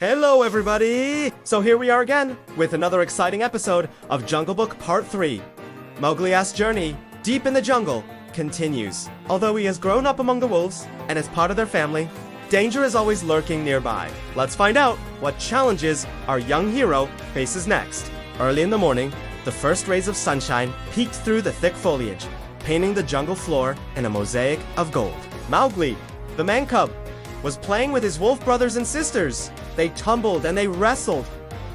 Hello everybody! So here we are again, with another exciting episode of Jungle Book Part 3. Mowgli's journey, deep in the jungle, continues. Although he has grown up among the wolves, and is part of their family, danger is always lurking nearby. Let's find out what challenges our young hero faces next. Early in the morning, the first rays of sunshine peeked through the thick foliage, painting the jungle floor in a mosaic of gold. Mowgli, the man-cub, was playing with his wolf brothers and sisters. They tumbled and they wrestled,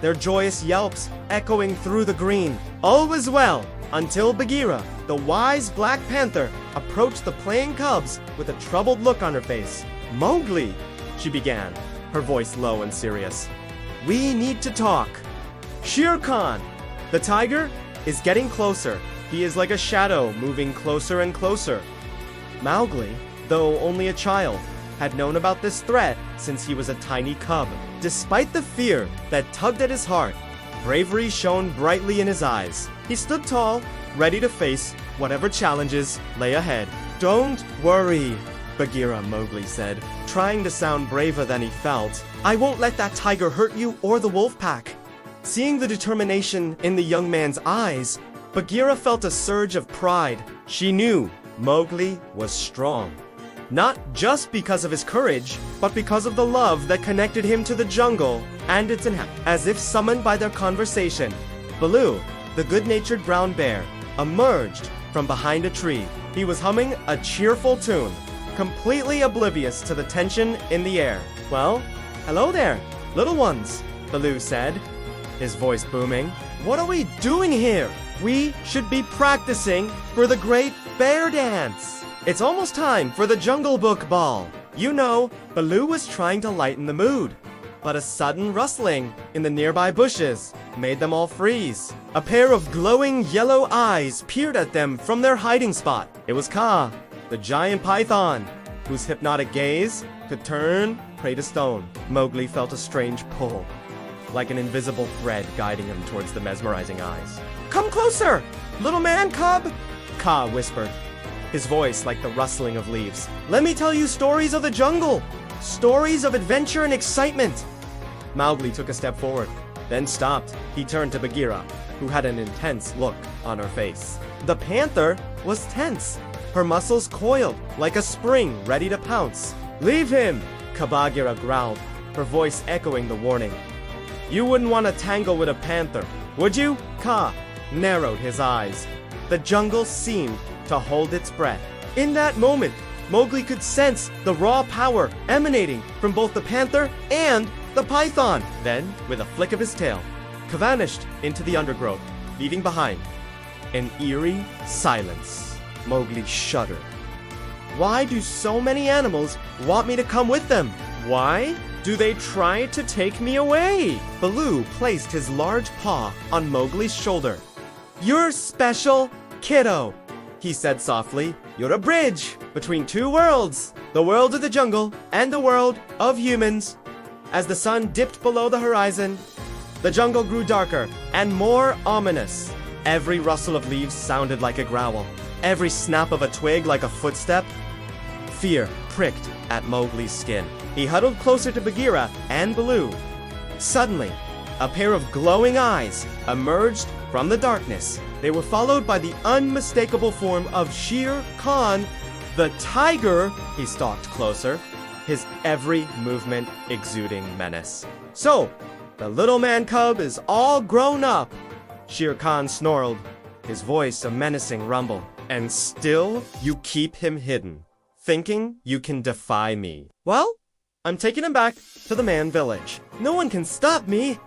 their joyous yelps echoing through the green. All was well until Bagheera, the wise Black Panther, approached the playing cubs with a troubled look on her face. "Mowgli," she began, her voice low and serious. "We need to talk. Shere Khan, the tiger, is getting closer. He is like a shadow moving closer and closer." Mowgli, though only a child, had known about this threat since he was a tiny cub. Despite the fear that tugged at his heart, bravery shone brightly in his eyes. He stood tall, ready to face whatever challenges lay ahead. "Don't worry," Bagheera Mowgli said, trying to sound braver than he felt. "I won't let that tiger hurt you or the wolf pack." Seeing the determination in the young man's eyes, Bagheera felt a surge of pride. She knew Mowgli was strong. Not just because of his courage, but because of the love that connected him to the jungle and its inhabitants. As if summoned by their conversation, Baloo, the good-natured brown bear, emerged from behind a tree. He was humming a cheerful tune, completely oblivious to the tension in the air. "Well, hello there, little ones," Baloo said, his voice booming. "What are we doing here? We should be practicing for the Great Bear Dance. It's almost time for the Jungle Book Ball." You know, Baloo was trying to lighten the mood, but a sudden rustling in the nearby bushes made them all freeze. A pair of glowing yellow eyes peered at them from their hiding spot. It was Kaa, the giant python, whose hypnotic gaze could turn prey to stone. Mowgli felt a strange pull, like an invisible thread guiding him towards the mesmerizing eyes. "Come closer, little man-cub," Kaa whispered, his voice like the rustling of leaves. "Let me tell you stories of the jungle, stories of adventure and excitement." Mowgli took a step forward, then stopped. He turned to Bagheera, who had an intense look on her face. The panther was tense, her muscles coiled like a spring ready to pounce. "Leave him," Bagheera growled, her voice echoing the warning. "You wouldn't want to tangle with a panther, would you?" Kaa narrowed his eyes. The jungle seemed to hold its breath. In that moment, Mowgli could sense the raw power emanating from both the panther and the python. Then, with a flick of his tail, Kaa vanished into the undergrowth, leaving behind an eerie silence. Mowgli shuddered. "Why do so many animals want me to come with them? Why do they try to take me away?" Baloo placed his large paw on Mowgli's shoulder. "You're special, kiddo," he said softly. "You're a bridge between two worlds, the world of the jungle and the world of humans." As the sun dipped below the horizon, the jungle grew darker and more ominous. Every rustle of leaves sounded like a growl, every snap of a twig like a footstep. Fear pricked at Mowgli's skin. He huddled closer to Bagheera and Baloo. Suddenly, a pair of glowing eyes emerged from the darkness. They were followed by the unmistakable form of Shere Khan, the tiger. He stalked closer, his every movement exuding menace. "So, the little man-cub is all grown up," Shere Khan snarled, his voice a menacing rumble. "And still you keep him hidden, thinking you can defy me. Well, I'm taking him back to the man village. No one can stop me."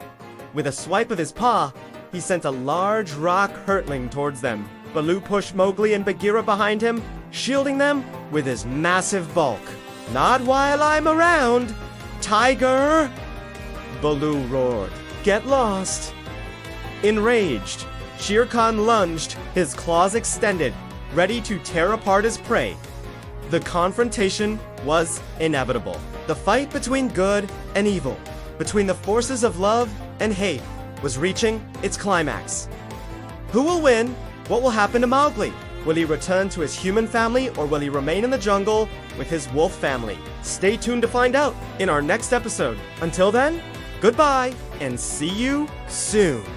With a swipe of his paw, he sent a large rock hurtling towards them. Baloo pushed Mowgli and Bagheera behind him, shielding them with his massive bulk. "Not while I'm around, tiger!" Baloo roared. "Get lost!" Enraged, Shere Khan lunged, his claws extended, ready to tear apart his prey. The confrontation was inevitable. The fight between good and evil, between the forces of love and hate, was reaching its climax. Who will win? What will happen to Mowgli? Will he return to his human family, or will he remain in the jungle with his wolf family? Stay tuned to find out in our next episode. Until then, Goodbye, and see you soon.